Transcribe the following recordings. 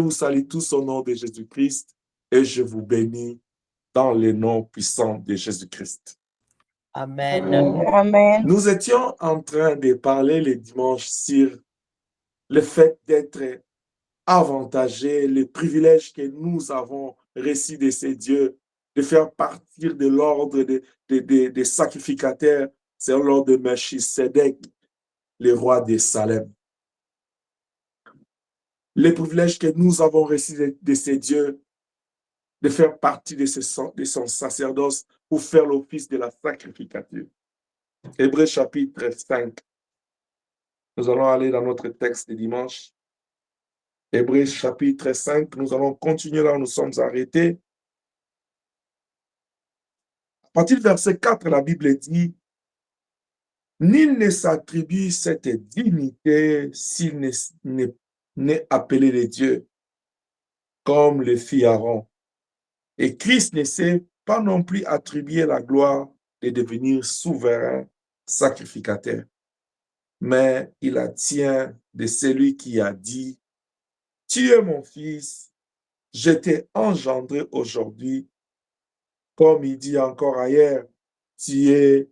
Je vous salue tous au nom de Jésus-Christ et je vous bénis dans le nom puissant de Jésus-Christ. Amen. Amen. Nous étions en train de parler le dimanche sur le fait d'être avantagé, le privilège que nous avons reçu de ces dieux, de faire partir de l'ordre des sacrificateurs, c'est l'ordre de Melchisedec, le roi de Salem. Le privilège que nous avons reçu de ces dieux, de faire partie de son sacerdoce pour faire l'office de la sacrificature. Hébreux chapitre 5. Nous allons aller dans notre texte de dimanche. Hébreux chapitre 5, nous allons continuer là où nous sommes arrêtés. À partir du verset 4, la Bible dit « Nul ne s'attribue cette dignité s'il n'est appelé de Dieu, comme le fit Aaron. Et Christ ne s'est pas non plus attribué la gloire de devenir souverain sacrificateur, mais il la tient de celui qui a dit « Tu es mon fils, je t'ai engendré aujourd'hui ». Comme il dit encore ailleurs, tu es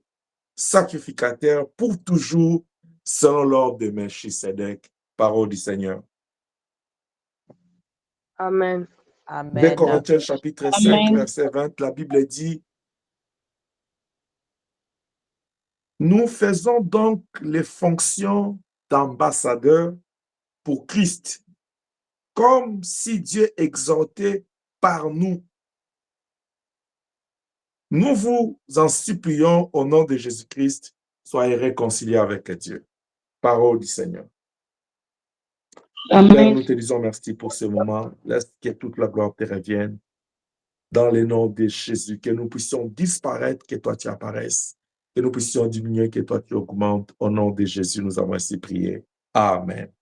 sacrificateur pour toujours selon l'ordre de Melchisedec. Parole du Seigneur. Amen. 2 Amen. Corinthiens chapitre 5, verset 20, la Bible dit « Nous faisons donc les fonctions d'ambassadeurs pour Christ, comme si Dieu exhortait par nous. Nous vous en supplions au nom de Jésus-Christ, soyez réconciliés avec Dieu. » Parole du Seigneur. Amen. Père, nous te disons merci pour ce moment. Laisse que toute la gloire te revienne. Dans le nom de Jésus, que nous puissions disparaître, que toi tu apparaisses. Que nous puissions diminuer, que toi tu augmentes. Au nom de Jésus, nous avons ainsi prié. Amen.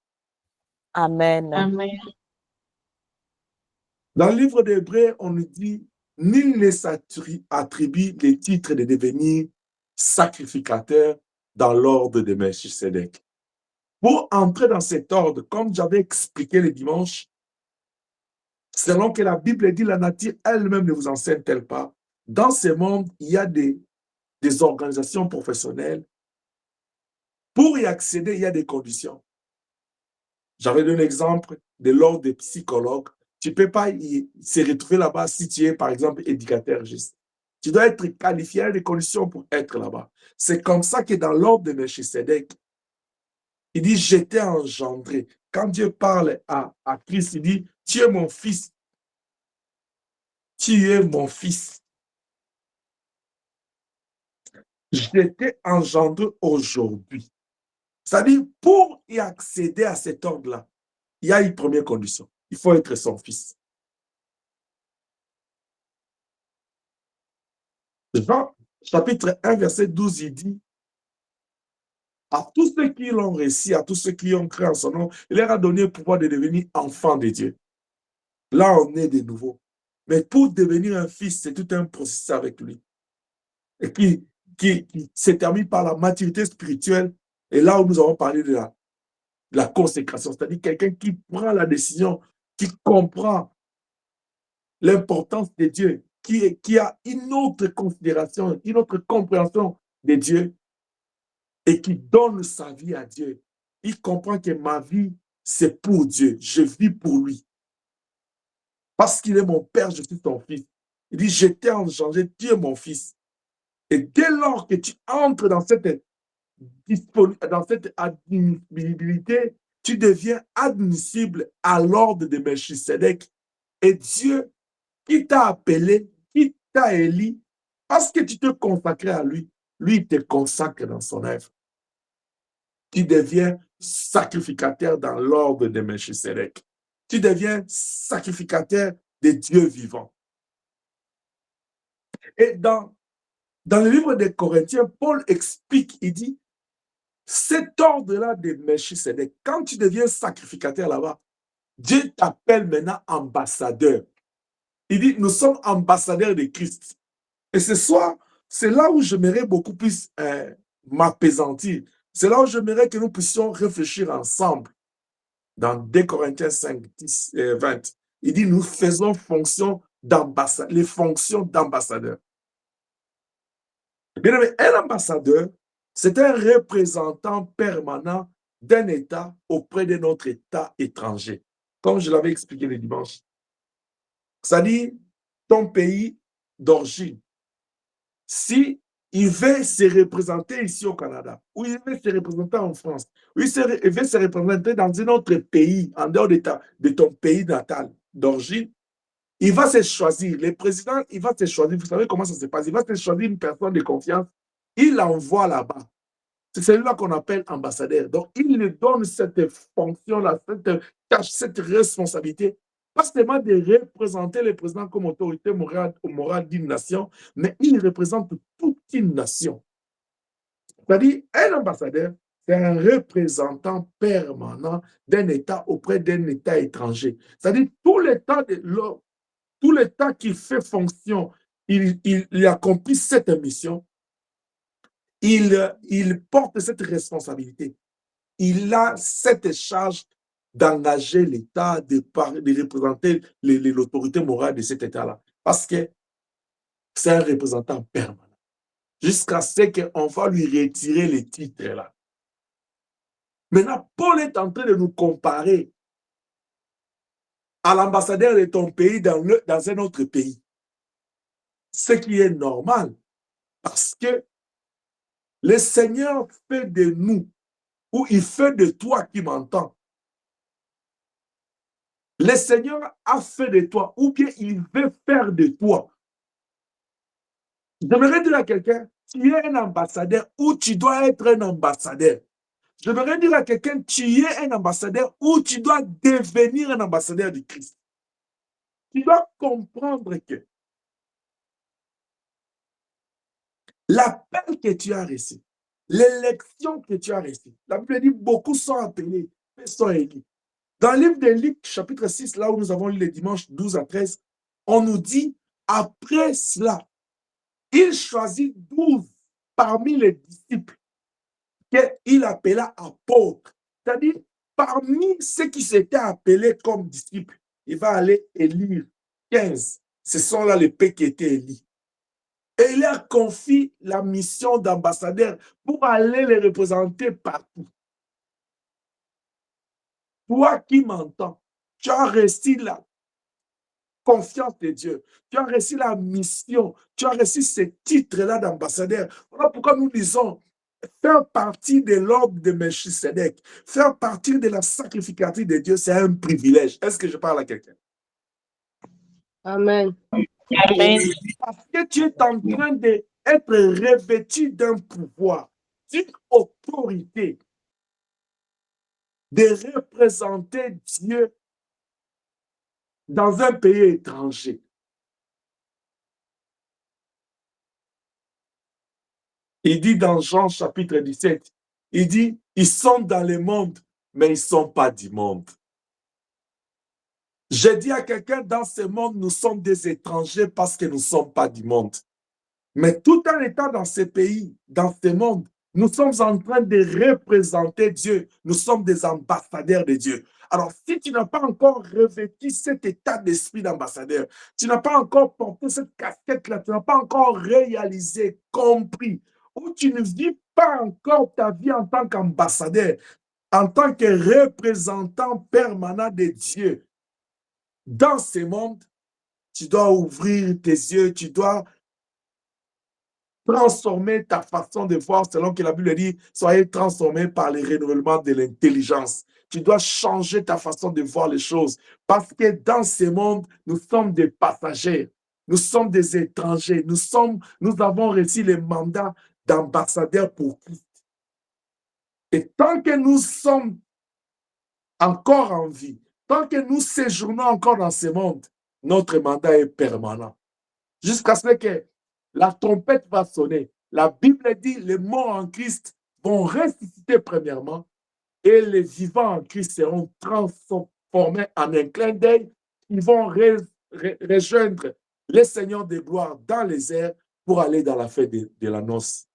Amen. Amen. Dans le livre d'Hébreux, on nous dit « Nul ne s'attribue le titre de devenir sacrificateur dans l'ordre de Melchisedec. » Pour entrer dans cet ordre, comme j'avais expliqué le dimanche, selon que la Bible dit, la nature elle-même ne vous enseigne-t-elle pas? Dans ce monde, il y a des organisations professionnelles. Pour y accéder, il y a des conditions. J'avais donné l'exemple de l'ordre des psychologues. Tu ne peux pas se retrouver là-bas si tu es, par exemple, éducateur juste. Tu dois être qualifié à des conditions pour être là-bas. C'est comme ça que dans l'ordre de Melchisedec, il dit, je t'ai engendré. Quand Dieu parle à Christ, il dit, tu es mon fils. Tu es mon fils. Je t'ai engendré aujourd'hui. C'est-à-dire, pour y accéder à cet ordre-là, il y a une première condition. Il faut être son fils. Jean, chapitre 1, verset 12, il dit, à tous ceux qui l'ont reçu, à tous ceux qui ont cru en son nom, il leur a donné le pouvoir de devenir enfants de Dieu. Là, on est de nouveau. Mais pour devenir un fils, c'est tout un processus avec lui. Et qui se termine par la maturité spirituelle. Et là où nous avons parlé de la consécration, c'est-à-dire quelqu'un qui prend la décision, qui comprend l'importance de Dieu, qui a une autre considération, une autre compréhension de Dieu et qui donne sa vie à Dieu. Il comprend que ma vie, c'est pour Dieu. Je vis pour lui. Parce qu'il est mon père, je suis ton fils. Il dit, je t'ai engendré, tu es mon fils. Et dès lors que tu entres dans cette admissibilité, tu deviens admissible à l'ordre de Melchisedec. Et Dieu, qui t'a appelé, qui t'a élu, parce que tu te consacrais à lui, lui te consacre dans son œuvre. Tu deviens sacrificateur dans l'ordre de Melchisedec. Tu deviens sacrificateur de Dieu vivant. Et dans le livre des Corinthiens, Paul explique, il dit, cet ordre-là de Melchisedec, quand tu deviens sacrificateur là-bas, Dieu t'appelle maintenant ambassadeur. Il dit, nous sommes ambassadeurs de Christ. Et c'est là où j'aimerais beaucoup plus m'apaisantir. C'est là où j'aimerais que nous puissions réfléchir ensemble. dans 2 Corinthiens 5, 10, 20. Il dit, nous faisons fonction d'ambassadeur, les fonctions d'ambassadeur. Bien aimé, un ambassadeur, c'est un représentant permanent d'un État auprès de notre État étranger. Comme je l'avais expliqué le dimanche. C'est-à-dire, ton pays d'origine, si il veut se représenter ici au Canada, ou il veut se représenter en France, ou il veut se représenter dans un autre pays, en dehors de ton pays natal d'origine, il va se choisir. Le président, il va se choisir. Vous savez comment ça se passe? Il va se choisir une personne de confiance. Il l'envoie là-bas. C'est celui-là qu'on appelle ambassadeur. Donc, il lui donne cette fonction-là, cette tâche, cette responsabilité, pas seulement de représenter le président comme autorité morale d'une nation, mais il représente toute une nation. C'est-à-dire, un ambassadeur, c'est un représentant permanent d'un État auprès d'un État étranger. C'est-à-dire, tout l'État qui fait fonction, il accomplit cette mission, il porte cette responsabilité. Il a cette charge d'engager l'État, de représenter l'autorité morale de cet État-là. Parce que c'est un représentant permanent. Jusqu'à ce qu'on va lui retirer les titres-là. Maintenant, Paul est en train de nous comparer à l'ambassadeur de ton pays dans un autre pays. Ce qui est normal. Parce que le Seigneur fait de nous, ou il fait de toi qui m'entends. Le Seigneur a fait de toi, ou bien il veut faire de toi. J'aimerais dire à quelqu'un, tu es un ambassadeur ou tu dois être un ambassadeur. J'aimerais dire à quelqu'un, tu es un ambassadeur ou tu dois devenir un ambassadeur du Christ. Tu dois comprendre que l'appel que tu as reçu, l'élection que tu as reçue, la Bible dit beaucoup sont appelés, peu sont élus. Dans le livre de Luc, chapitre 6, là où nous avons lu les dimanches 12 à 13, on nous dit, après cela, il choisit 12 parmi les disciples qu'il appela apôtres. C'est-à-dire, parmi ceux qui s'étaient appelés comme disciples, il va aller élire 15. Ce sont là les paix qui étaient élus. Et il a confié la mission d'ambassadeur pour aller les représenter partout. Toi qui m'entends, tu as reçu la confiance de Dieu. Tu as reçu la mission. Tu as reçu ce titre-là d'ambassadeur. Voilà pourquoi nous disons faire partie de l'ordre de Melchisedec, faire partie de la sacrificatrice de Dieu, c'est un privilège. Est-ce que je parle à quelqu'un? Amen. Amen. Parce que tu es en train d'être revêtu d'un pouvoir, d'une autorité, de représenter Dieu dans un pays étranger. Il dit dans Jean chapitre 17, il dit, ils sont dans le monde, mais ils ne sont pas du monde. Je dis à quelqu'un, dans ce monde, nous sommes des étrangers parce que nous ne sommes pas du monde. Mais tout en étant dans ce pays, dans ce monde, nous sommes en train de représenter Dieu. Nous sommes des ambassadeurs de Dieu. Alors, si tu n'as pas encore revêtu cet état d'esprit d'ambassadeur, tu n'as pas encore porté cette casquette-là, tu n'as pas encore réalisé, compris, ou tu ne vis pas encore ta vie en tant qu'ambassadeur, en tant que représentant permanent de Dieu, dans ce monde, tu dois ouvrir tes yeux, tu dois transformer ta façon de voir, selon que la Bible dit, soyez transformés par le renouvellement de l'intelligence. Tu dois changer ta façon de voir les choses, parce que dans ce monde, nous sommes des passagers, nous sommes des étrangers, nous avons reçu le mandat d'ambassadeur pour Christ. Et tant que nous sommes encore en vie, tant que nous séjournons encore dans ce monde, notre mandat est permanent. Jusqu'à ce que la trompette va sonner. La Bible dit les morts en Christ vont ressusciter premièrement et les vivants en Christ seront transformés en un clin d'œil. Ils vont rejoindre les seigneurs de gloire dans les airs pour aller dans la fête de la noce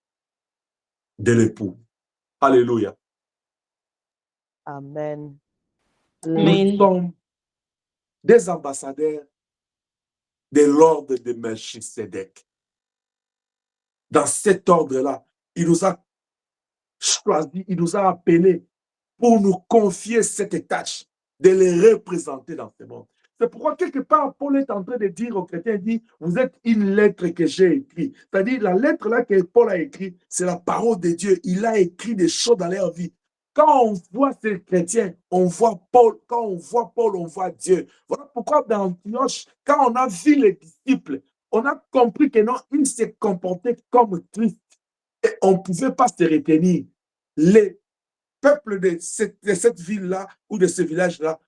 de l'époux. Alléluia. Amen. Nous sommes des ambassadeurs de l'ordre de Melchisedec. Dans cet ordre-là, il nous a choisi, il nous a appelés pour nous confier cette tâche de les représenter dans ce monde. C'est pourquoi, quelque part, Paul est en train de dire aux chrétiens, il dit, vous êtes une lettre que j'ai écrite. C'est-à-dire, la lettre là que Paul a écrite, c'est la parole de Dieu. Il a écrit des choses dans leur vie. Quand on voit ces chrétiens, on voit Paul. Quand on voit Paul, on voit Dieu. Voilà pourquoi dans Antioche, quand on a vu les disciples, on a compris que non, ils se comportaient comme Christ. Et on ne pouvait pas se retenir. Les peuples de cette ville-là ou de ce village-là,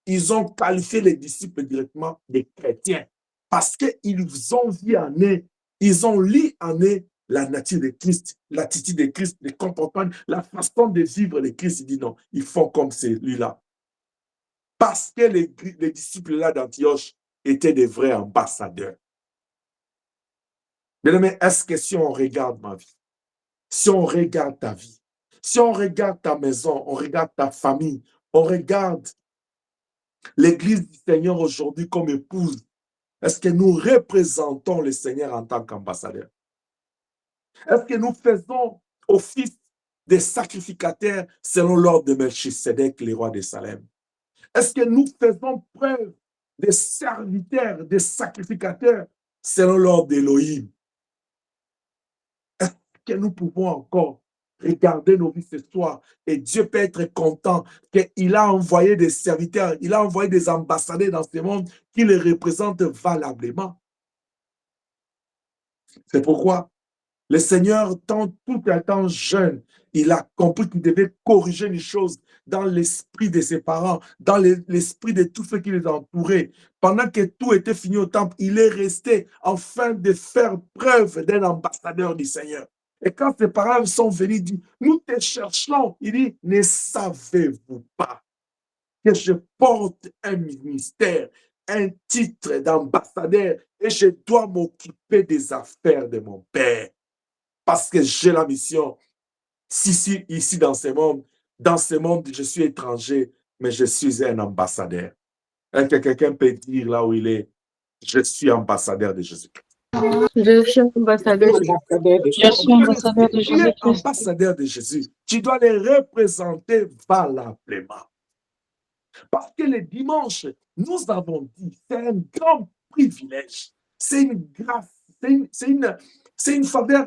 ils ont qualifié les disciples directement des chrétiens parce qu'ils ont vu en eux, ils ont lu en eux la nature de Christ, l'attitude de Christ, les comportements, la façon de vivre de Christ. Il dit non, ils font comme celui-là. Parce que les disciples-là d'Antioche étaient des vrais ambassadeurs. Mais est-ce que si on regarde ma vie, si on regarde ta vie, si on regarde ta maison, on regarde ta famille, on regarde l'Église du Seigneur aujourd'hui comme épouse, est-ce que nous représentons le Seigneur en tant qu'ambassadeur? Est-ce que nous faisons office des sacrificateurs selon l'ordre de Melchisedec, le roi de Salem? Est-ce que nous faisons preuve des serviteurs, des sacrificateurs selon l'ordre d'Élohim? Est-ce que nous pouvons encore regarder nos vies ce soir et Dieu peut être content qu'il a envoyé des serviteurs, il a envoyé des ambassadeurs dans ce monde qui les représentent valablement. C'est pourquoi le Seigneur, tout étant jeune, il a compris qu'il devait corriger les choses dans l'esprit de ses parents, dans l'esprit de tous ceux qui les entouraient. Pendant que tout était fini au temple, il est resté afin de faire preuve d'un ambassadeur du Seigneur. Et quand ses parents sont venus, il dit, nous te cherchons. Il dit, ne savez-vous pas que je porte un ministère, un titre d'ambassadeur et je dois m'occuper des affaires de mon Père. Parce que j'ai la mission, ici dans ce monde, je suis étranger, mais je suis un ambassadeur. Est-ce que quelqu'un peut dire là où il est, je suis ambassadeur de Jésus-Christ? Je suis ambassadeur de Jésus-Christ. Tu es ambassadeur de Jésus. Tu dois les représenter valablement. Parce que le dimanche, nous avons dit, c'est un grand privilège. C'est une grâce, c'est une faveur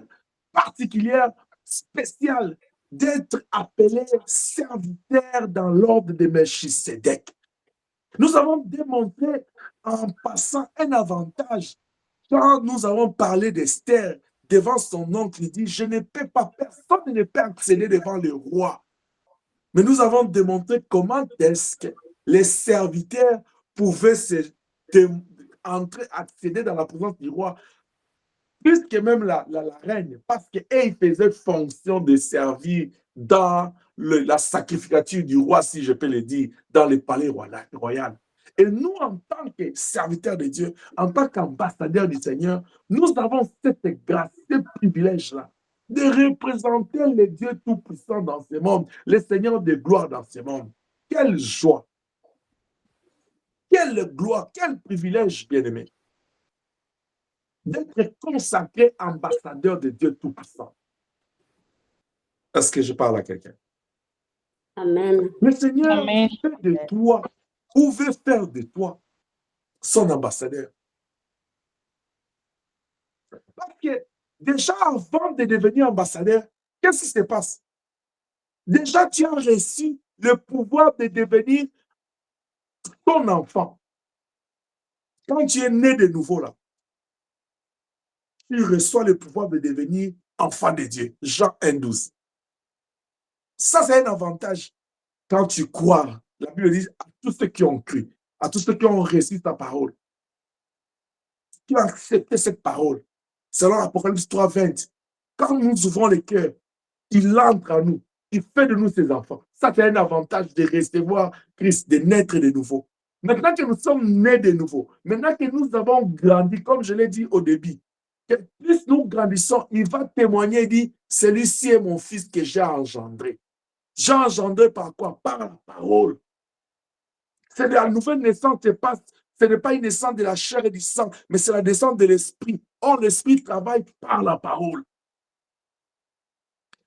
particulière, spéciale, d'être appelé serviteur dans l'ordre de Melchisedec. Nous avons démontré en passant un avantage. Quand nous avons parlé d'Esther devant son oncle, il dit, je ne peux pas, personne ne peut accéder devant le roi. Mais nous avons démontré comment est-ce que les serviteurs pouvaient accéder dans la présence du roi, plus que même la reine, parce qu'ils faisaient fonction de servir dans la sacrificature du roi, si je peux le dire, dans le palais royal. Et nous, en tant que serviteurs de Dieu, en tant qu'ambassadeurs du Seigneur, nous avons cette grâce, ce privilège-là, de représenter le Dieu Tout-Puissant dans ce monde, le Seigneur de gloire dans ce monde. Quelle joie! Quelle gloire, quel privilège, bien-aimé, d'être consacré ambassadeur de Dieu Tout-Puissant. Est-ce que je parle à quelqu'un? Amen. Le Seigneur Amen. fait de toi, pouvait faire de toi son ambassadeur. Parce que déjà avant de devenir ambassadeur, qu'est-ce qui se passe? Déjà, tu as reçu le pouvoir de devenir ton enfant. Quand tu es né de nouveau là, tu reçois le pouvoir de devenir enfant de Dieu. Jean 1,12. Ça, c'est un avantage. Quand tu crois, la Bible dit à tous ceux qui ont cru, à tous ceux qui ont reçu ta parole, qui ont accepté cette parole, selon Apocalypse 3,20, quand nous ouvrons les cœurs, il entre en nous, il fait de nous ses enfants. Ça, c'est un avantage de recevoir Christ, de naître de nouveau. Maintenant que nous sommes nés de nouveau, maintenant que nous avons grandi, comme je l'ai dit au début, que plus nous grandissons, il va témoigner et dire, celui-ci est mon fils que j'ai engendré. J'ai engendré par quoi? Par la parole. C'est la nouvelle naissance, ce n'est pas une naissance de la chair et du sang, mais c'est la naissance de l'esprit. Or, l'esprit travaille par la parole.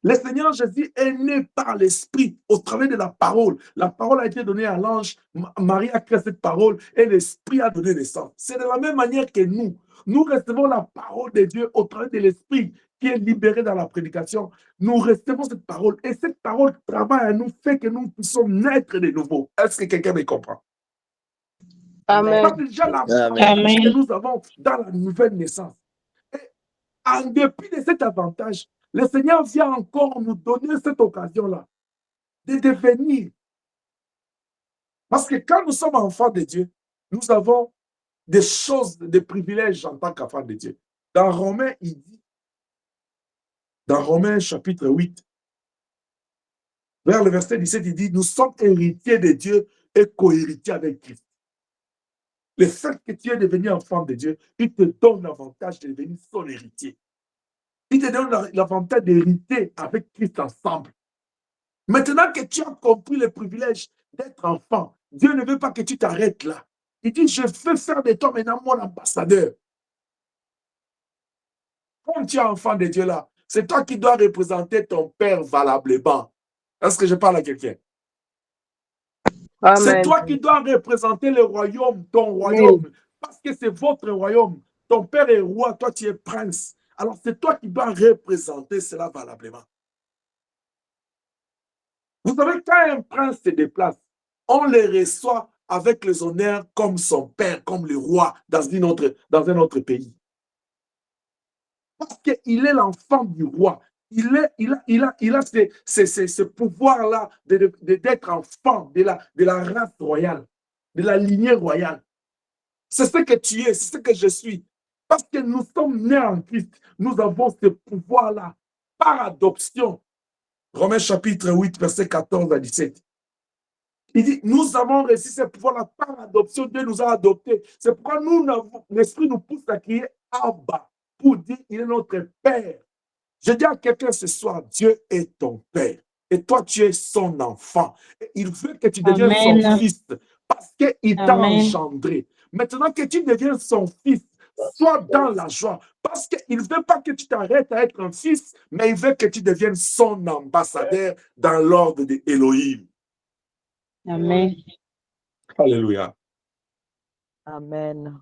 Le Seigneur Jésus est né par l'Esprit au travers de la parole. La parole a été donnée à l'ange, Marie a créé cette parole et l'Esprit a donné naissance. C'est de la même manière que nous recevons la parole de Dieu au travers de l'Esprit qui est libéré dans la prédication. Nous recevons cette parole et cette parole travaille à nous, fait que nous puissions naître de nouveau. Est-ce que quelqu'un me comprend? Amen. C'est déjà la Amen. que nous avons dans la nouvelle naissance. Et en dépit de cet avantage, le Seigneur vient encore nous donner cette occasion-là de devenir. Parce que quand nous sommes enfants de Dieu, nous avons des choses, des privilèges en tant qu'enfants de Dieu. Dans Romains, il dit, dans Romains chapitre 8, vers le verset 17, il dit, nous sommes héritiers de Dieu et co-héritiers avec Christ. Le fait que tu es devenu enfant de Dieu, il te donne l'avantage de devenir son héritier. Il te donne l'avantage d'hériter avec Christ ensemble. Maintenant que tu as compris le privilège d'être enfant, Dieu ne veut pas que tu t'arrêtes là. Il dit, je veux faire de toi maintenant mon ambassadeur. Comme tu es enfant de Dieu là, c'est toi qui dois représenter ton Père valablement. Est-ce que je parle à quelqu'un? C'est toi qui dois représenter le royaume, ton royaume, parce que c'est votre royaume. Ton Père est roi, toi tu es prince. Alors c'est toi qui dois représenter cela valablement. Vous savez, quand un prince se déplace, on le reçoit avec les honneurs comme son père, comme le roi dans un autre pays. Parce qu'il est l'enfant du roi. Il a ce pouvoir-là d'être enfant de la race royale, de la lignée royale. C'est ce que tu es, c'est ce que je suis. Parce que nous sommes nés en Christ, nous avons ce pouvoir-là par adoption. Romains chapitre 8, verset 14 à 17. Il dit, nous avons reçu ce pouvoir-là par adoption, Dieu nous a adoptés. C'est pourquoi l'Esprit nous pousse à crier Abba, pour dire, il est notre Père. Je dis à quelqu'un ce soir, Dieu est ton Père. Et toi, tu es son enfant. Et il veut que tu deviennes son fils parce qu'il t'a engendré. Maintenant que tu deviens son fils, sois dans la joie. Parce qu'il ne veut pas que tu t'arrêtes à être un fils, mais il veut que tu deviennes son ambassadeur dans l'ordre d'Élohim. Amen. Alléluia. Amen.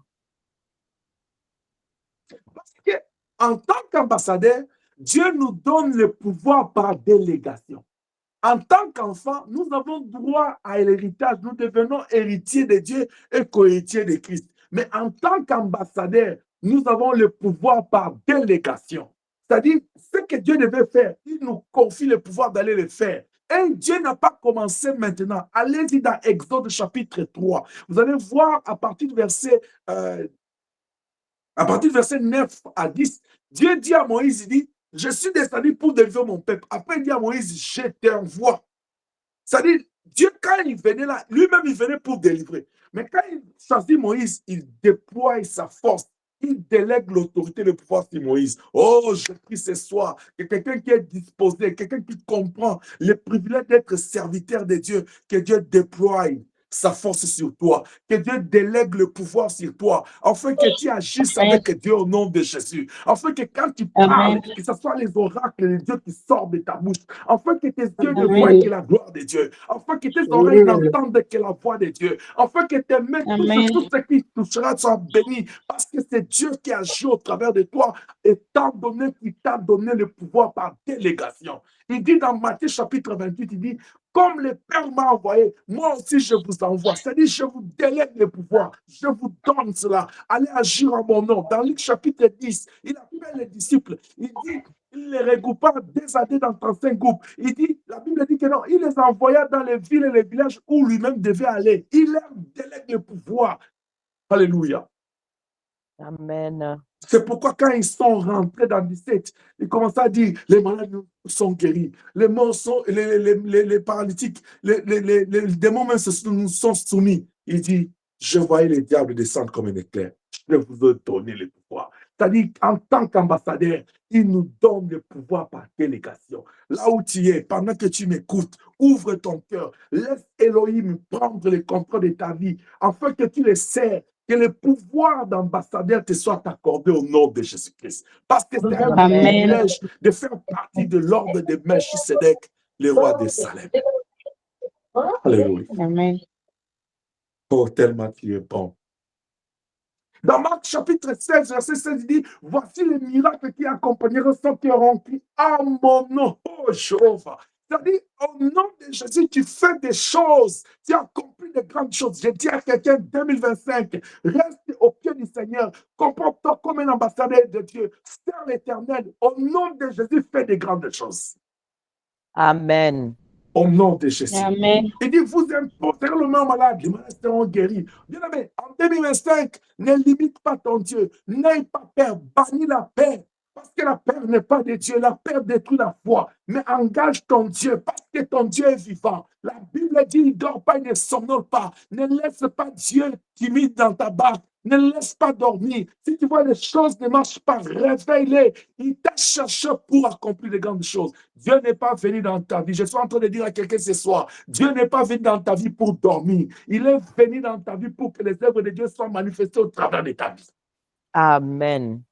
Parce qu'en tant qu'ambassadeur, Dieu nous donne le pouvoir par délégation. En tant qu'enfant, nous avons droit à l'héritage. Nous devenons héritiers de Dieu et co-héritiers de Christ. Mais en tant qu'ambassadeur, nous avons le pouvoir par délégation. C'est-à-dire, ce que Dieu devait faire, il nous confie le pouvoir d'aller le faire. Et Dieu n'a pas commencé maintenant. Allez-y dans Exode chapitre 3. Vous allez voir à partir du verset 9 à 10, Dieu dit à Moïse, il dit, je suis descendu pour délivrer mon peuple. Après, il dit à Moïse, je t'envoie. C'est-à-dire, Dieu, quand il venait là, lui-même, il venait pour délivrer. Mais quand il choisit Moïse, il déploie sa force. Il délègue l'autorité, le pouvoir sur Moïse. Oh, je prie ce soir que quelqu'un qui est disposé, quelqu'un qui comprend le privilège d'être serviteur de Dieu, que Dieu déploie sa force sur toi, que Dieu délègue le pouvoir sur toi, afin que tu agisses avec Dieu au nom de Jésus, afin que quand tu parles, que ce soit les oracles de Dieu qui sortent de ta bouche, afin que tes yeux ne voient que la gloire de Dieu, afin que tes oreilles n'entendent que la voix de Dieu, afin que tes mains touchent tout ce qui touchera soit béni, parce que c'est Dieu qui agit au travers de toi, étant donné qu'il t'a donné le pouvoir par délégation. Il dit dans Matthieu chapitre 28, il dit, comme le Père m'a envoyé, moi aussi je vous envoie. C'est-à-dire, je vous délègue le pouvoir. Je vous donne cela. Allez agir en mon nom. Dans Luc chapitre 10, il appelle les disciples. Il dit, il les regroupa désadés dans 35 groupes. Il dit, la Bible dit que non, il les envoya dans les villes et les villages où lui-même devait aller. Il leur délègue le pouvoir. Alléluia. Amen. C'est pourquoi quand ils sont rentrés dans 17, ils commencent à dire, les malades sont guéris, les morts sont, les paralytiques, les démons même nous sont soumis. Il dit, je voyais les diables descendre comme un éclair. Je vous ai donné le pouvoir. C'est-à-dire, en tant qu'ambassadeur, il nous donne le pouvoir par délégation. Là où tu es, pendant que tu m'écoutes, ouvre ton cœur. Laisse Elohim prendre le contrôle de ta vie, afin que tu le sers, que le pouvoir d'ambassadeur te soit accordé au nom de Jésus-Christ. Parce que c'est un privilège de faire partie de l'ordre de Melchisedec, le roi de Salem. Alléluia. Amen. Oh, tellement tu es bon. Dans Marc chapitre 16, verset 16, il dit, voici les miracles qui accompagneront ceux qui auront cru à mon nom, oh Jéhovah. C'est-à-dire, au nom de Jésus, tu fais des choses, tu accomplis de grandes choses. Je dis à quelqu'un, 2025, reste au pied du Seigneur, comporte-toi comme un ambassadeur de Dieu, sers l'Éternel, au nom de Jésus, fais de grandes choses. Amen. Au nom de Jésus. Amen. Il dit, vous imposerez le main malade, les malades seront guéris. Bien aimé, en 2025, ne limite pas ton Dieu. N'aie pas peur, bannis la peur. Parce que la peur n'est pas de Dieu. La peur détruit la foi. Mais engage ton Dieu parce que ton Dieu est vivant. La Bible dit, il ne dort pas, il ne somnole pas. Ne laisse pas Dieu timide dans ta barque. Ne laisse pas dormir. Si tu vois les choses ne marchent pas, réveille-les. Il t'a cherché pour accomplir de grandes choses. Dieu n'est pas venu dans ta vie. Je suis en train de dire à quelqu'un ce soir, Dieu n'est pas venu dans ta vie pour dormir. Il est venu dans ta vie pour que les œuvres de Dieu soient manifestées au travers de ta vie. Amen.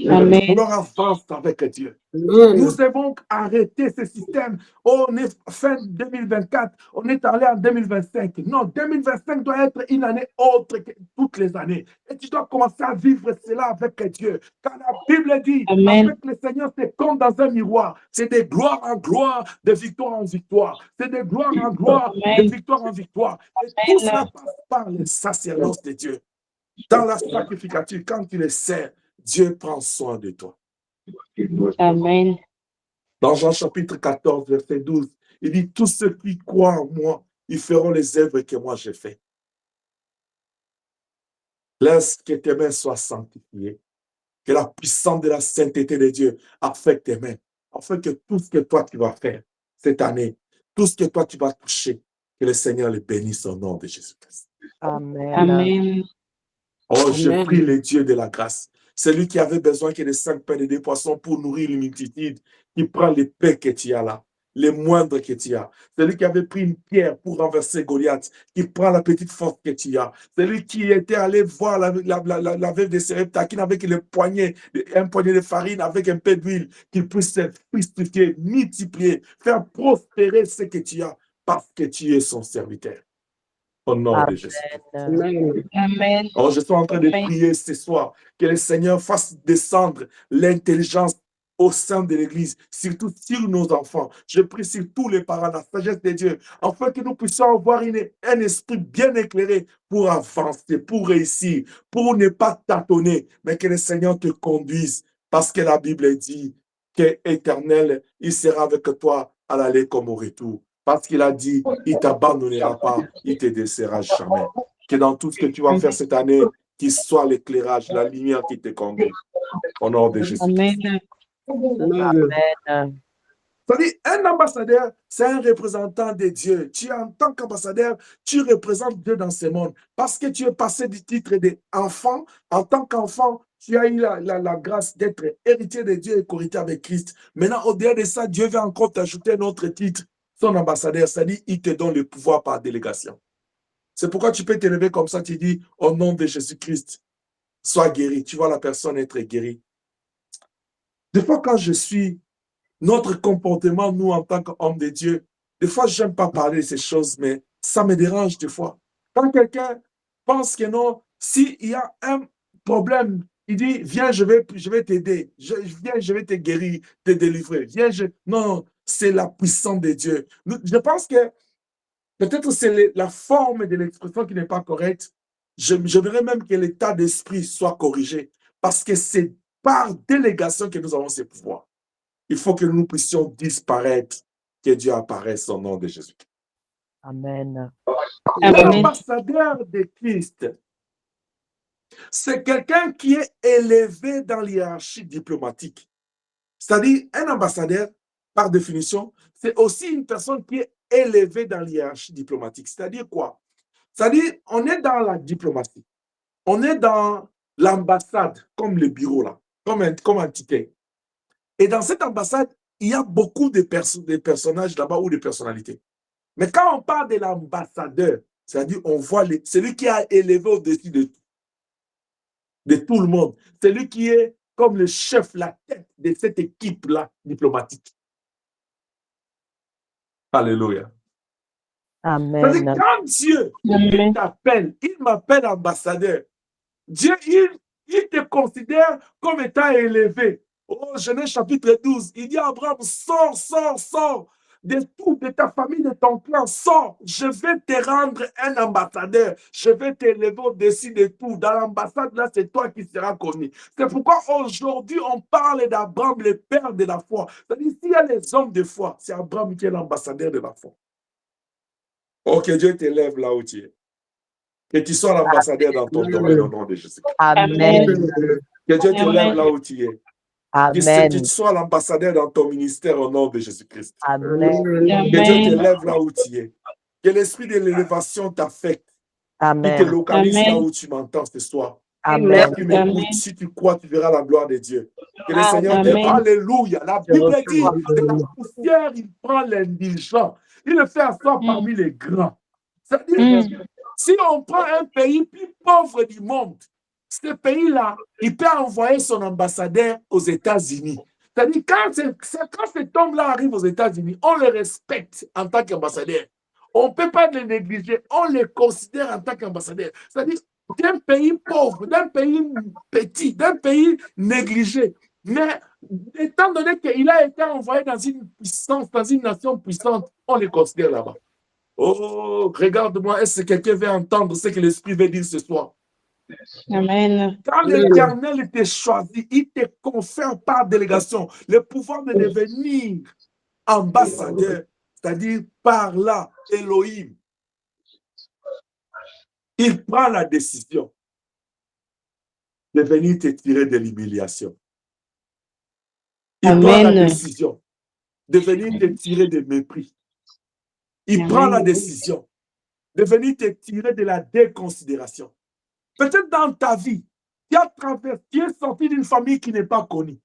Amen. Alors avance avec Dieu. Amen. Nous devons arrêter ce système. Oh, on est fin 2024, on est allé en 2025. Non, 2025 doit être une année autre que toutes les années. Et tu dois commencer à vivre cela avec Dieu. Car la Bible dit, Amen. avec le Seigneur, c'est comme dans un miroir. C'est de gloire en gloire, de victoire en victoire. C'est de gloire en gloire, de Amen. victoire en victoire. Et Amen. tout cela passe par le sacerdoce de Dieu. Dans la sacrificature, quand tu le sers, Dieu prend soin de toi. Amen. Dans Jean chapitre 14, verset 12, il dit, tous ceux qui croient en moi, ils feront les œuvres que moi j'ai faites. Laisse que tes mains soient sanctifiées, que la puissance de la sainteté de Dieu affecte tes mains, afin que tout ce que toi tu vas faire cette année, tout ce que toi tu vas toucher, que le Seigneur le bénisse au nom de Jésus-Christ. Amen. Amen. Oh, je Amen. prie le Dieu de la grâce. Celui qui avait besoin que de 5 pains et 2 poissons pour nourrir une multitude, qui prend les pains que tu as là, les moindres que tu as. Celui qui avait pris une pierre pour renverser Goliath, qui prend la petite force que tu as. Celui qui était allé voir la veuve de Sarepta, qui n'avait que un poignet de farine avec un peu d'huile, qu'il puisse se fructifier, multiplier, faire prospérer ce que tu as, parce que tu es son serviteur. Au nom de Jésus. Amen. Amen. Alors, je suis en train de Amen. prier ce soir que le Seigneur fasse descendre l'intelligence au sein de l'Église, surtout sur nos enfants. Je prie sur tous les parents, la sagesse de Dieu, afin que nous puissions avoir un esprit bien éclairé pour avancer, pour réussir, pour ne pas tâtonner, mais que le Seigneur te conduise, parce que la Bible dit qu'éternel, il sera avec toi à l'aller comme au retour. Parce qu'il a dit, il ne t'abandonnera pas, il ne te délaissera jamais. Que dans tout ce que tu vas faire cette année, qu'il soit l'éclairage, la lumière qui te conduit. Au nom de Jésus. Amen. Amen. C'est-à-dire, un ambassadeur, c'est un représentant de Dieu. Tu, en tant qu'ambassadeur, tu représentes Dieu dans ce monde. Parce que tu es passé du titre d'enfant. En tant qu'enfant, tu as eu la grâce d'être héritier de Dieu et co-héritier avec Christ. Maintenant, au-delà de ça, Dieu veut encore t'ajouter un autre titre, son ambassadeur. C'est-à-dire, il te donne le pouvoir par délégation. C'est pourquoi tu peux te lever comme ça, tu dis, au nom de Jésus-Christ, sois guéri. Tu vois la personne être guérie. Des fois, quand je suis notre comportement, nous, en tant qu'hommes de Dieu, des fois, je n'aime pas parler de ces choses, mais ça me dérange des fois. Quand quelqu'un pense que non, s'il y a un problème, il dit, viens, je vais t'aider, viens, je vais te guérir, te délivrer. Viens, non, c'est la puissance de Dieu. Je pense que peut-être c'est la forme de l'expression qui n'est pas correcte. Je voudrais même que l'état d'esprit soit corrigé, parce que c'est par délégation que nous avons ces pouvoirs. Il faut que nous puissions disparaître, que Dieu apparaisse au nom de Jésus. Amen. L'ambassadeur de Christ, c'est quelqu'un qui est élevé dans l'hiérarchie diplomatique. C'est-à-dire, un ambassadeur, par définition, c'est aussi une personne qui est élevée dans l'hiérarchie diplomatique. C'est-à-dire quoi? C'est-à-dire, on est dans la diplomatie. On est dans l'ambassade, comme le bureau là, comme un ticket. Et dans cette ambassade, il y a beaucoup de personnages là-bas ou de personnalités. Mais quand on parle de l'ambassadeur, c'est-à-dire on voit celui qui a élevé au-dessus de tout le monde, celui qui est comme le chef, la tête de cette équipe-là diplomatique. Alléluia. Amen. C'est-à-dire quand Dieu t'appelle, il m'appelle ambassadeur. Dieu, il te considère comme étant élevé. Oh, Genèse chapitre 12, il dit à Abraham, sors de tout, de ta famille, de ton clan, sors. Je vais te rendre un ambassadeur. Je vais t'élever au-dessus de tout. Dans l'ambassade, là, c'est toi qui seras connu. C'est pourquoi aujourd'hui, on parle d'Abraham, le père de la foi. C'est-à-dire, s'il y a les hommes de foi, c'est Abraham qui est l'ambassadeur de la foi. Oh, que Dieu t'élève là où tu es. Que tu sois l'ambassadeur dans ton domaine au nom de Jésus. Amen. Que Dieu te lève là où tu es. Amen. Que tu sois l'ambassadeur dans ton ministère au nom de Jésus-Christ. Amen. Que Dieu te lève là où tu es. Que l'esprit de l'élévation t'affecte. Qui te Amen. localise là où tu m'entends ce soir. Amen. Quand tu m'écoutes, si tu crois, tu verras la gloire de Dieu. Que le Seigneur te... Amen. Alléluia. La Bible dit, de la poussière, il prend l'indigent. Il le fait asseoir parmi les grands. C'est-à-dire, si on prend un pays plus pauvre du monde, ce pays-là, il peut envoyer son ambassadeur aux États-Unis. C'est-à-dire, quand cet homme-là arrive aux États-Unis, on le respecte en tant qu'ambassadeur. On ne peut pas le négliger, on le considère en tant qu'ambassadeur. C'est-à-dire, d'un pays pauvre, d'un pays petit, d'un pays négligé. Mais étant donné qu'il a été envoyé dans une puissance, dans une nation puissante, on le considère là-bas. Oh, regarde-moi, est-ce que quelqu'un veut entendre ce que l'Esprit veut dire ce soir? Amen. Quand l'Éternel te choisit, il te confère par délégation le pouvoir de devenir ambassadeur, c'est-à-dire par là, Elohim. Il prend la décision de venir te tirer de l'humiliation. Il prend la décision de venir te tirer de mépris. Il prend la décision de venir te tirer de la déconsidération. Peut-être dans ta vie, tu es sorti d'une famille qui n'est pas connue.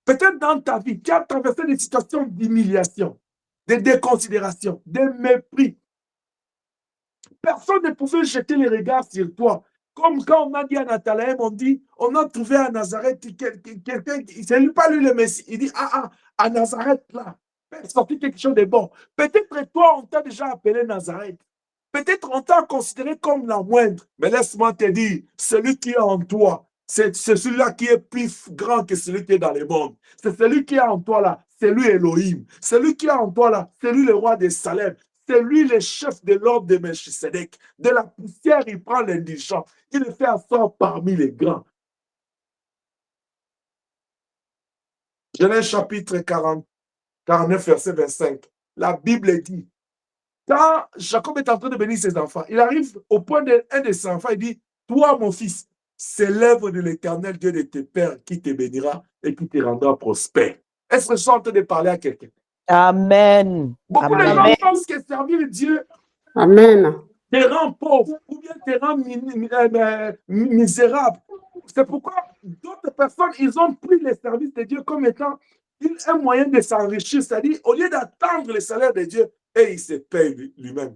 Peut-être dans ta vie, tu as traversé des situations d'humiliation, de déconsidération, de mépris. Personne ne pouvait jeter les regards sur toi. Comme quand on a dit à Nathanaël, on a trouvé à Nazareth quelqu'un, c'est pas lui le Messie. Il dit, à Nazareth, là, il est sorti quelque chose de bon. Peut-être toi, on t'a déjà appelé Nazareth. Peut-être on t'a considéré comme la moindre. Mais laisse-moi te dire, celui qui est en toi, c'est celui-là qui est plus grand que celui qui est dans le monde. C'est celui qui est en toi là, c'est lui Elohim. Celui qui est en toi là, c'est lui le roi de Salem. C'est lui le chef de l'ordre de Melchisedec. De la poussière, il prend l'indigent. Il le fait asseoir parmi les grands. Genèse chapitre 49, verset 25. La Bible dit, quand Jacob est en train de bénir ses enfants, il arrive au point d'un de ses enfants, il dit, toi mon fils, c'est l'œuvre de l'Éternel Dieu de tes pères qui te bénira et qui te rendra prospère. Est-ce que je suis en train de parler à quelqu'un? Amen. Beaucoup de gens pensent que servir Dieu te rend pauvre ou bien te rend misérable. C'est pourquoi d'autres personnes, ils ont pris le service de Dieu comme étant un moyen de s'enrichir. C'est-à-dire, au lieu d'attendre le salaire de Dieu, et il se paye lui-même.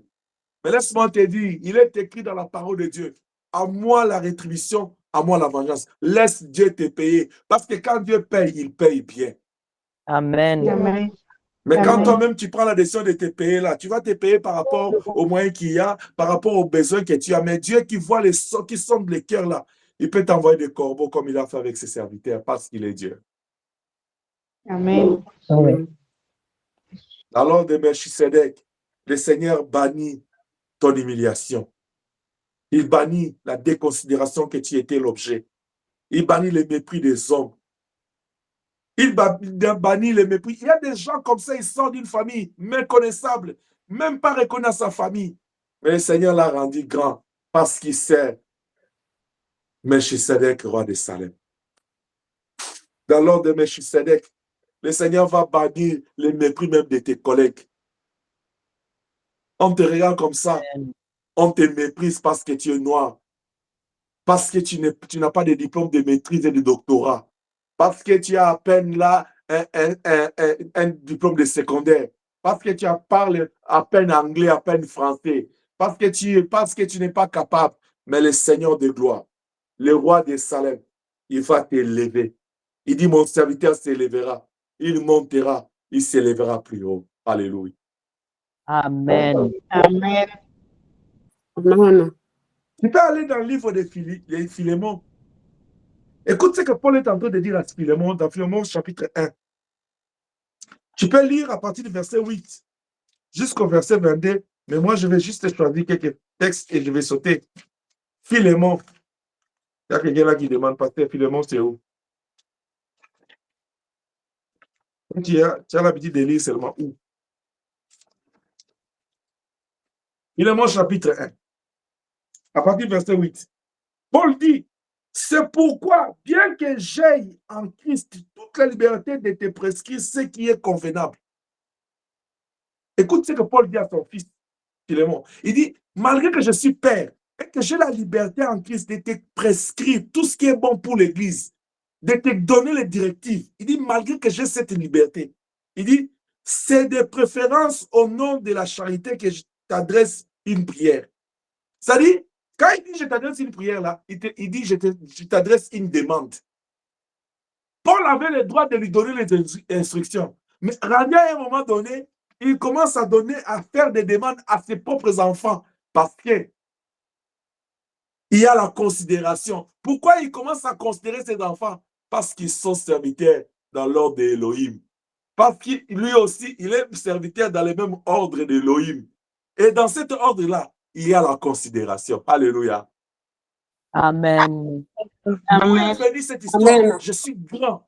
Mais laisse-moi te dire, il est écrit dans la parole de Dieu, à moi la rétribution, à moi la vengeance. Laisse Dieu te payer. Parce que quand Dieu paye, il paye bien. Amen. Amen. Mais quand toi-même tu prends la décision de te payer là, tu vas te payer par rapport aux moyens qu'il y a, par rapport aux besoins que tu as. Mais Dieu qui voit qui sondent les cœurs là, il peut t'envoyer des corbeaux comme il a fait avec ses serviteurs parce qu'il est Dieu. Amen. Oui. Alors de Melchisedec, le Seigneur bannit ton humiliation. Il bannit la déconsidération que tu étais l'objet. Il bannit le mépris des hommes. Il bannit le mépris. Il y a des gens comme ça, ils sortent d'une famille méconnaissable, même pas reconnu à sa famille. Mais le Seigneur l'a rendu grand parce qu'il sait Melchisedec, roi de Salem. Dans l'ordre de Melchisedec, le Seigneur va bannir le mépris même de tes collègues. On te regarde comme ça, on te méprise parce que tu es noir. parce que tu n'as pas de diplôme de maîtrise et de doctorat, parce que tu as à peine là un diplôme de secondaire, parce que tu parles à peine anglais, à peine français, parce que tu n'es pas capable. Mais le Seigneur de gloire, le roi de Salem, il va t'élever. Il dit, mon serviteur s'élèvera, il montera, il s'élèvera plus haut. Alléluia. Amen. Amen. Amen. Tu peux aller dans le livre de Philémon. Écoute ce que Paul est en train de dire à Philémon, dans Philémon chapitre 1. Tu peux lire à partir du verset 8 jusqu'au verset 22, mais moi je vais juste choisir quelques textes et je vais sauter. Philémon. Il y a quelqu'un là qui demande, pasteur, Philémon, c'est où? Tu as l'habitude de lire seulement où? Philémon chapitre 1. À partir du verset 8. Paul dit, c'est pourquoi, bien que j'aie en Christ toute la liberté de te prescrire ce qui est convenable. Écoute ce que Paul dit à son fils, Philémon. Il dit, malgré que je suis père et que j'ai la liberté en Christ de te prescrire tout ce qui est bon pour l'Église, de te donner les directives. Il dit, malgré que j'ai cette liberté, il dit, c'est de préférence au nom de la charité que je t'adresse une prière. C'est-à-dire, quand il dit je t'adresse une prière là, il dit je t'adresse une demande. Paul avait le droit de lui donner les instructions. Mais rendu à un moment donné, il commence à faire des demandes à ses propres enfants parce que il y a la considération. Pourquoi il commence à considérer ses enfants? Parce qu'ils sont serviteurs dans l'ordre d'Élohim. Parce que lui aussi, il est serviteur dans le même ordre d'Élohim. Et dans cet ordre-là, il y a la considération. Alléluia. Amen. Amen. Où est cette histoire? Amen. Je suis grand.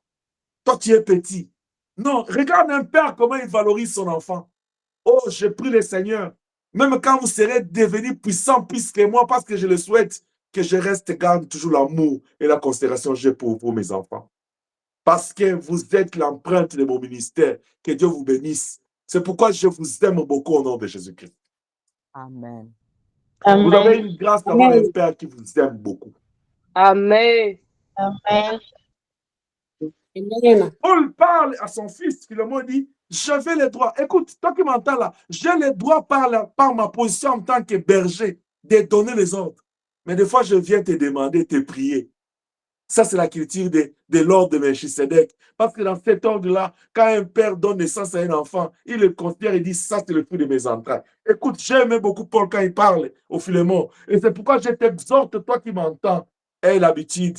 Toi, tu es petit. Non, regarde un père comment il valorise son enfant. Oh, je prie le Seigneur. Même quand vous serez devenus puissants plus que moi, parce que je le souhaite, que je reste garde toujours l'amour et la considération que j'ai pour vous, mes enfants. Parce que vous êtes l'empreinte de mon ministère. Que Dieu vous bénisse. C'est pourquoi je vous aime beaucoup au nom de Jésus-Christ. Amen. Vous avez Amen. une grâce d'avoir un père qui vous aime beaucoup. Amen. Amen. Amen. Paul parle à son fils, Philémon dit, j'avais les droits. Écoute, toi qui m'entends là, j'ai les droits par ma position en tant que berger de donner les ordres. Mais des fois, je viens te demander, te prier. Ça, c'est la culture de l'ordre de Melchisedec. Parce que dans cet ordre-là, quand un père donne naissance à un enfant, il le considère et dit, ça, c'est le fruit de mes entrailles. Écoute, j'aime beaucoup Paul quand il parle au Philémon. Et c'est pourquoi je t'exhorte, toi qui m'entends, aie l'habitude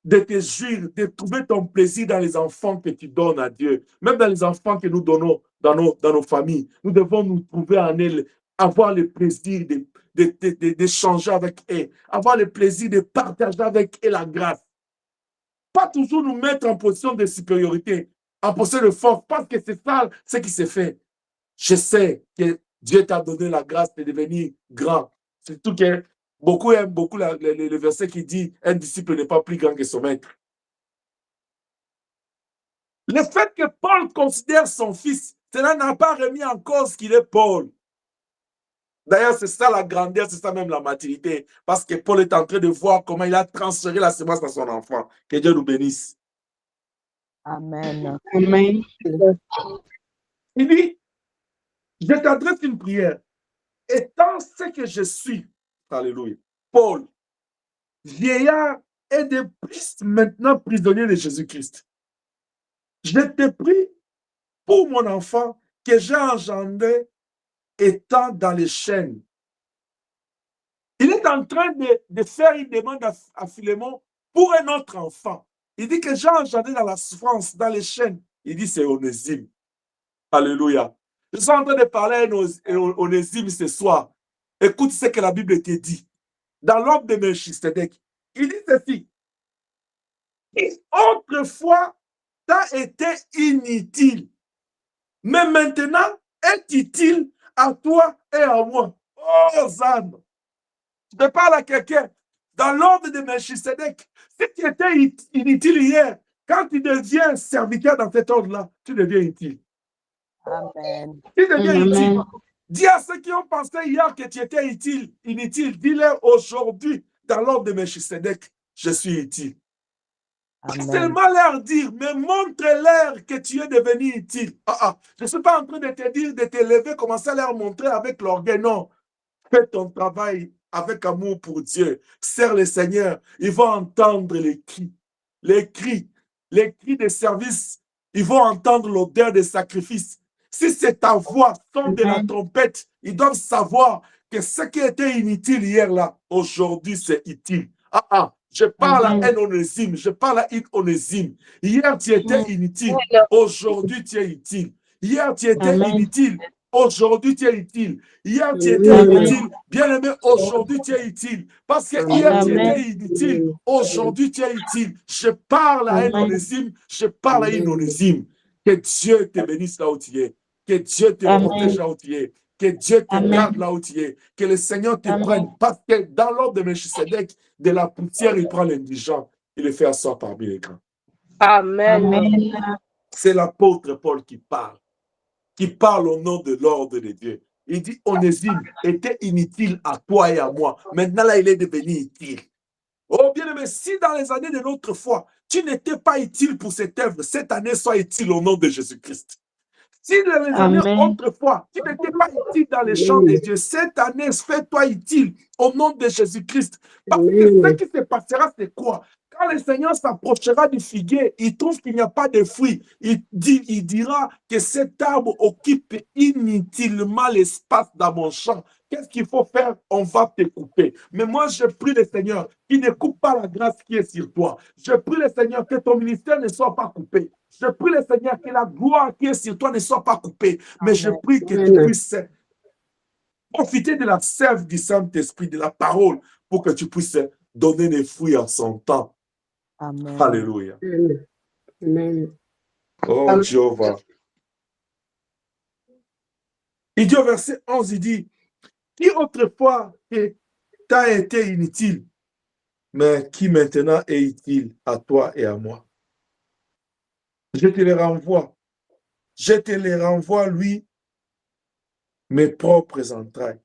de te jouir, de trouver ton plaisir dans les enfants que tu donnes à Dieu. Même dans les enfants que nous donnons dans nos familles. Nous devons nous trouver en elles, avoir le plaisir d'échanger avec eux, avoir le plaisir de partager avec eux la grâce. Pas toujours nous mettre en position de supériorité, en position de force, parce que c'est ça ce qui s'est fait. Je sais que Dieu t'a donné la grâce de devenir grand. Surtout que beaucoup aiment beaucoup le verset qui dit « Un disciple n'est pas plus grand que son maître ». Le fait que Paul considère son fils, cela n'a pas remis en cause qu'il est Paul. D'ailleurs, c'est ça la grandeur, c'est ça même la maturité. Parce que Paul est en train de voir comment il a transféré la semence à son enfant. Que Dieu nous bénisse. Amen. Amen. Il dit, je t'adresse une prière. Étant ce que je suis, alléluia, Paul, vieillard et de plus maintenant prisonnier de Jésus-Christ. Je te prie pour mon enfant que j'ai engendré étant dans les chaînes. Il est en train de faire une demande à Philémon pour un autre enfant. Il dit que j'ai engendré dans la souffrance, dans les chaînes. Il dit c'est Onésime. Alléluia. Je suis en train de parler à Onésime ce soir. Écoute ce que la Bible te dit. Dans l'ordre de Melchisedec, il dit ceci. Autrefois, t'as été inutile. Mais maintenant, est utile à toi et à moi. Oh, Zan. Je te parle à quelqu'un. Dans l'ordre de Melchisedec, si tu étais inutile hier, quand tu deviens serviteur dans cet ordre-là, tu deviens utile. Amen. Tu deviens Amen. utile. Dis à ceux qui ont pensé hier que tu étais inutile, dis-leur aujourd'hui, dans l'ordre de Melchisedec, je suis utile. Pas Amen. seulement leur dire, mais montre-leur que tu es devenu utile. Je ne suis pas en train de te dire de te lever, commencer à leur montrer avec l'orgueil. Non, fais ton travail avec amour pour Dieu. Sers le Seigneur. Ils vont entendre les cris de service. Ils vont entendre l'odeur des sacrifices. Si c'est ta voix, son de la trompette, ils doivent savoir que ce qui était inutile hier là, aujourd'hui c'est utile. Je parle à un onésime, je parle à une onésime. Hier tu étais inutile, aujourd'hui tu es utile. Hier tu étais inutile, aujourd'hui tu es utile. Hier tu étais inutile, bien-aimé, aujourd'hui tu es utile. Parce que hier tu étais inutile, aujourd'hui tu es utile. Je parle à un onésime, je parle à une onésime. Que Dieu te bénisse là où tu es. Que Dieu te protège là où tu es. Que Dieu te garde là où tu es. Que le Seigneur te prenne. Parce que dans l'ordre de Melchisedec, de la poussière, il prend l'indigent. Il le fait asseoir parmi les grands. Amen. C'est l'apôtre Paul qui parle au nom de l'ordre de Dieu. Il dit, Onésime était inutile à toi et à moi. Maintenant, là, il est devenu utile. Oh, bien-aimé, si dans les années de l'autre fois, tu n'étais pas utile pour cette œuvre, cette année, sois utile au nom de Jésus-Christ. Si dans les années autrefois, tu n'étais pas utile dans les champs de Dieu, cette année, fais-toi utile au nom de Jésus-Christ. Parce que ce qui se passera, c'est quoi? Quand le Seigneur s'approchera du figuier, il trouve qu'il n'y a pas de fruits. Il dira que cet arbre occupe inutilement l'espace dans mon champ. Qu'est-ce qu'il faut faire? On va te couper. Mais moi, je prie le Seigneur qui ne coupe pas la grâce qui est sur toi. Je prie le Seigneur que ton ministère ne soit pas coupé. Je prie le Seigneur que la gloire qui est sur toi ne soit pas coupée. Mais je prie que tu puisses profiter de la sève du Saint-Esprit, de la parole, pour que tu puisses donner des fruits en son temps. Amen. Alléluia. Amen. Oh, Jéhovah. Il dit au verset 11, il dit, qui autrefois t'a été inutile, mais qui maintenant est utile à toi et à moi. Je te les renvoie. Je te les renvoie, lui, mes propres entrailles.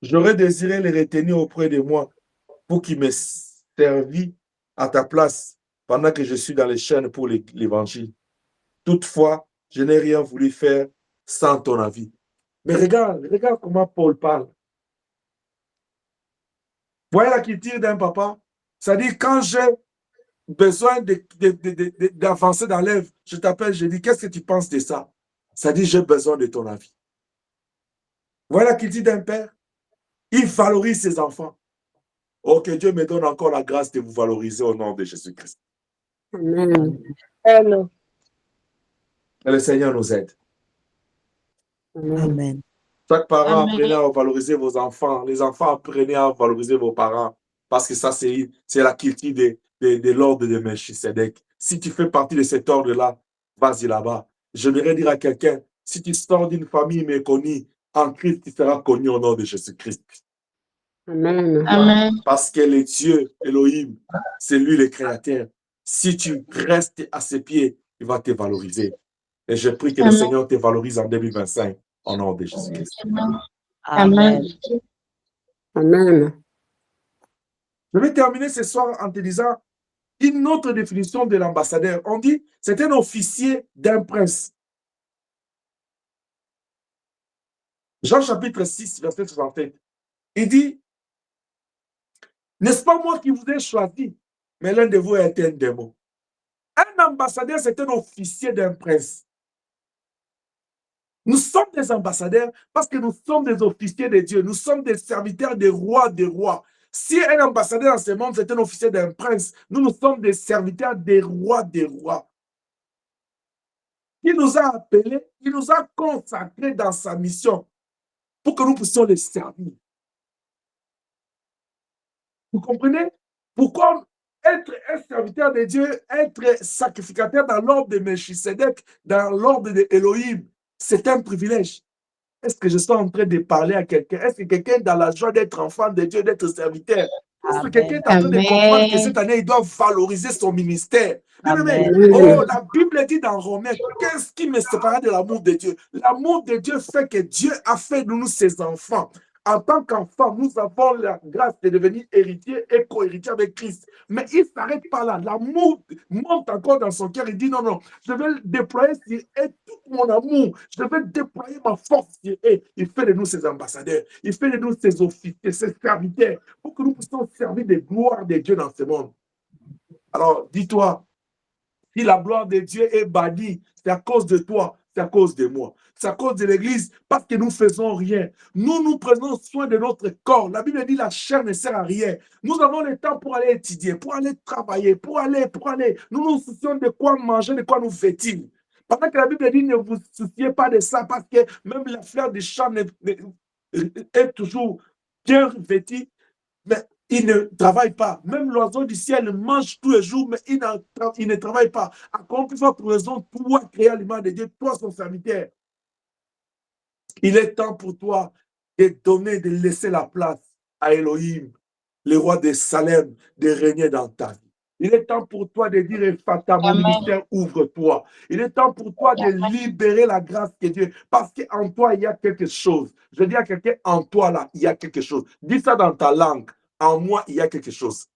J'aurais désiré les retenir auprès de moi pour qu'ils me servent à ta place pendant que je suis dans les chaînes pour l'évangile. Toutefois, je n'ai rien voulu faire sans ton avis. Mais regarde comment Paul parle. Voyez la culture d'un papa. C'est-à-dire, quand j'ai besoin d'avancer dans l'œuvre, je t'appelle, je dis, qu'est-ce que tu penses de ça? C'est-à-dire, j'ai besoin de ton avis. Voyez la culture d'un père. Il valorise ses enfants. Oh, que Dieu me donne encore la grâce de vous valoriser au nom de Jésus-Christ. Amen. Amen. Que le Seigneur nous aide. Amen. Chaque parent, Amen. apprenez à valoriser vos enfants. Les enfants, apprenez à valoriser vos parents. Parce que ça, c'est la culture de l'ordre de Melchisedec. Si tu fais partie de cet ordre-là, vas-y là-bas. J'aimerais dire à quelqu'un, si tu sors d'une famille méconnue, en Christ, tu seras connu au nom de Jésus-Christ. Amen. Amen. Parce que le Dieu, Elohim, c'est lui le créateur. Si tu restes à ses pieds, il va te valoriser. Et je prie que le Amen. Seigneur te valorise en 2025 au nom de Jésus-Christ. Amen. Amen. Je vais terminer ce soir en te disant une autre définition de l'ambassadeur. On dit c'est un officier d'un prince. Jean chapitre 6, verset 67. Il dit, n'est-ce pas moi qui vous ai choisi, mais l'un de vous est un démon. Un ambassadeur, c'est un officier d'un prince. Nous sommes des ambassadeurs parce que nous sommes des officiers de Dieu. Nous sommes des serviteurs des rois des rois. Si un ambassadeur dans ce monde, c'est un officier d'un prince, nous sommes des serviteurs des rois des rois. Il nous a appelés, il nous a consacrés dans sa mission pour que nous puissions les servir. Vous comprenez? Pourquoi être un serviteur de Dieu, être sacrificateur dans l'ordre de Melchisedec, dans l'ordre de Elohim, c'est un privilège. Est-ce que je suis en train de parler à quelqu'un? Est-ce que quelqu'un est dans la joie d'être enfant de Dieu, d'être serviteur? Est-ce que quelqu'un est en train de comprendre que cette année, il doit valoriser son ministère? Amen. Oh, la Bible dit dans Romains, qu'est-ce qui me sépare de l'amour de Dieu? L'amour de Dieu fait que Dieu a fait de nous ses enfants. en tant qu'enfant, nous avons la grâce de devenir héritier et co-héritier avec Christ. Mais il ne s'arrête pas là. L'amour monte encore dans son cœur. Il dit non, non, je vais le déployer sur eux, tout mon amour. Je vais déployer ma force sur eux. Il fait de nous ses ambassadeurs. Il fait de nous ses officiers, ses serviteurs, pour que nous puissions servir des gloires de Dieu dans ce monde. Alors, dis-toi, si la gloire de Dieu est bannie, c'est à cause de toi, c'est à cause de moi. C'est à cause de l'Église, parce que nous ne faisons rien. Nous prenons soin de notre corps. La Bible dit la chair ne sert à rien. Nous avons le temps pour aller étudier, pour aller travailler, pour aller. Nous nous soucions de quoi manger, de quoi nous vêtir. Pendant que la Bible dit ne vous souciez pas de ça, parce que même la fleur du champ est toujours bien vêtue, mais il ne travaille pas. Même l'oiseau du ciel mange tous les jours, mais il ne travaille pas. À combien plus forte raison, toi, créé à l'image de Dieu, toi, son serviteur. Il est temps pour toi de donner, de laisser la place à Elohim, le roi de Salem, de régner dans ta vie. Il est temps pour toi de dire, Fata, mon ministère, ouvre-toi. Il est temps pour toi de libérer la grâce de Dieu, parce qu'en toi, il y a quelque chose. Je dis à quelqu'un, en toi, là, il y a quelque chose. Dis ça dans ta langue. En moi, il y a quelque chose.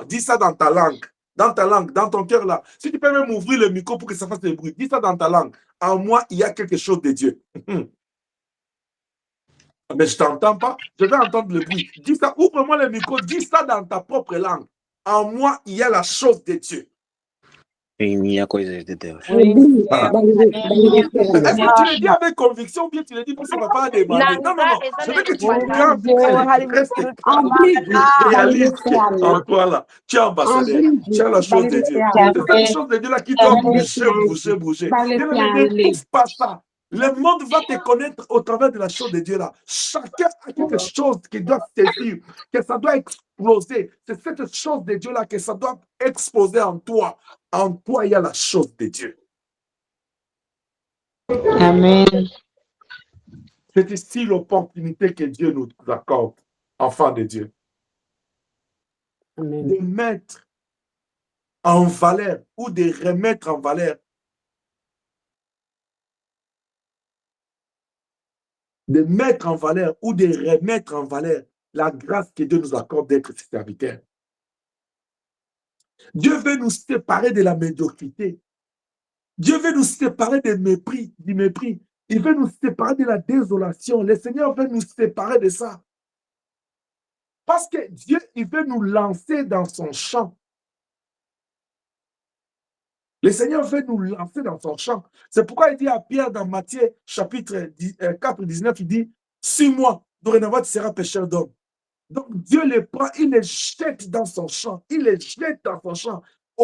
Dis ça dans ta langue. Dans ta langue, dans ton cœur, là. Si tu peux même ouvrir le micro pour que ça fasse du bruit, dis ça dans ta langue. En moi, il y a quelque chose de Dieu. Mais je ne t'entends pas, je vais entendre le bruit. Dis ça, ouvre-moi le micro, dis ça dans ta propre langue. En moi, il y a la chose de Dieu. Minha coisa de Deus. Est-ce que tu le dis avec conviction ou bien tu le dis pour que papa a demandé? Non, non, non. Je veux que tu restes réaliste en toi là. Tu es ambassadeur. Tu as la chose de Dieu. C'est cette chose de Dieu là qui doit bouger. Ne touche pas ça. Le monde va te connaître au travers de la chose de Dieu là. Chacun a quelque chose qui doit saisir, que ça doit exploser. C'est cette chose de Dieu là que ça doit exploser en toi. En toi, il y a la chose de Dieu. Amen. C'est ici l'opportunité que Dieu nous accorde, enfants de Dieu. Amen. De mettre en valeur ou de remettre en valeur. De mettre en valeur ou de remettre en valeur la grâce que Dieu nous accorde d'être ses serviteurs. Dieu veut nous séparer de la médiocrité. Dieu veut nous séparer du mépris. Il veut nous séparer de la désolation. Le Seigneur veut nous séparer de ça. Parce que Dieu, il veut nous lancer dans son champ. Le Seigneur veut nous lancer dans son champ. C'est pourquoi il dit à Pierre dans Matthieu chapitre 4, 19, il dit, « Suis-moi, dorénavant tu seras pécheur d'hommes. » Donc Dieu les prend, il les jette dans son champ. Il les jette dans son champ.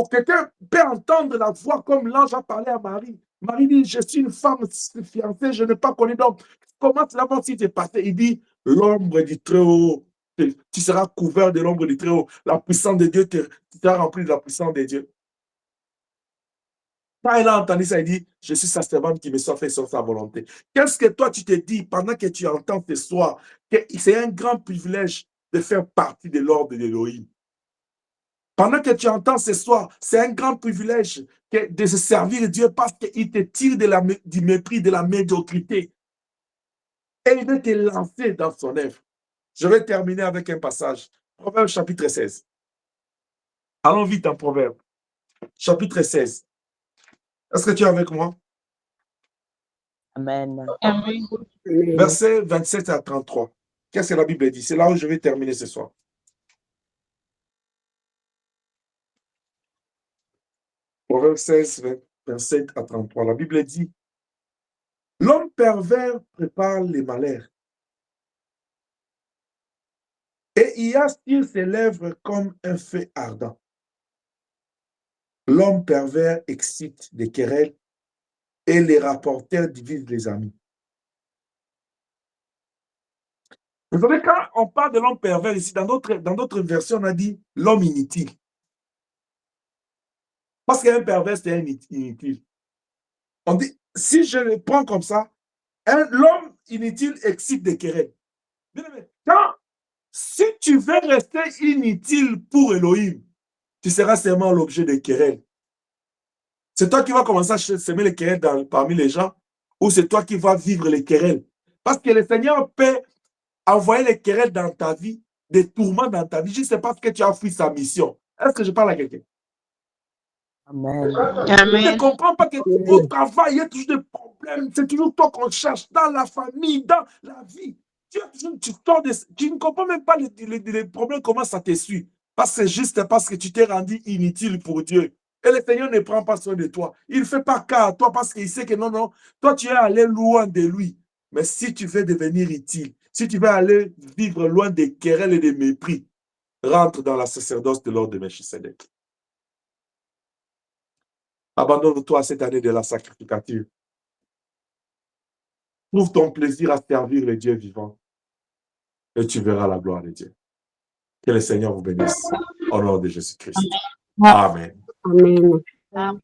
Quelqu'un peut entendre la voix comme l'ange a parlé à Marie. Marie dit, je suis une femme fiancée, je n'ai pas connu d'homme. Comment cela va s'il t'est passé? Il dit, l'ombre du Très-Haut, tu seras couvert de l'ombre du Très-Haut. La puissance de Dieu, tu seras rempli de la puissance de Dieu. Quand elle a entendu ça, il dit, je suis sa servante qui me soit fait sur sa volonté. Qu'est-ce que toi tu te dis pendant que tu entends ce soir que c'est un grand privilège de faire partie de l'ordre d'Élohim? Pendant que tu entends ce soir, c'est un grand privilège de se servir Dieu parce qu'il te tire du mépris, de la médiocrité. Et il veut te lancer dans son œuvre. Je vais terminer avec un passage. Proverbe chapitre 16. Allons vite en Proverbe. Chapitre 16. Est-ce que tu es avec moi? Amen. Amen. Versets 27 à 33. Qu'est-ce que la Bible dit? C'est là où je vais terminer ce soir. Proverbe 16, 27 à 33. La Bible dit, l'homme pervers prépare les malheurs. Et il y a sur ses lèvres comme un feu ardent. L'homme pervers excite des querelles et les rapporteurs divisent les amis. Vous savez, quand on parle de l'homme pervers ici, dans d'autres versions, on a dit l'homme inutile. Parce qu'un pervers, c'est un inutile. On dit, si je le prends comme ça, l'homme inutile excite des querelles. Si tu veux rester inutile pour Elohim, tu seras seulement l'objet des querelles. C'est toi qui vas commencer à semer les querelles parmi les gens, ou c'est toi qui vas vivre les querelles. Parce que le Seigneur peut envoyer les querelles dans ta vie, des tourments dans ta vie, juste parce que tu as fui sa mission. Est-ce que je parle à quelqu'un? Amen. Tu ne comprends pas que au travail, il y a toujours des problèmes. C'est toujours toi qu'on cherche dans la famille, dans la vie. Tu ne comprends même pas les problèmes, comment ça te suit. Parce que c'est juste parce que tu t'es rendu inutile pour Dieu. Et le Seigneur ne prend pas soin de toi. Il ne fait pas cas à toi parce qu'il sait que non, non, toi tu es allé loin de lui. Mais si tu veux devenir utile, si tu veux aller vivre loin des querelles et des mépris, rentre dans la sacerdoce de l'ordre de Melchisedec. Abandonne-toi cette année de la sacrificature. Trouve ton plaisir à servir le Dieu vivant. Et tu verras la gloire de Dieu. Que le Seigneur vous bénisse. Au nom de Jésus-Christ. Amen. Amen. Amen.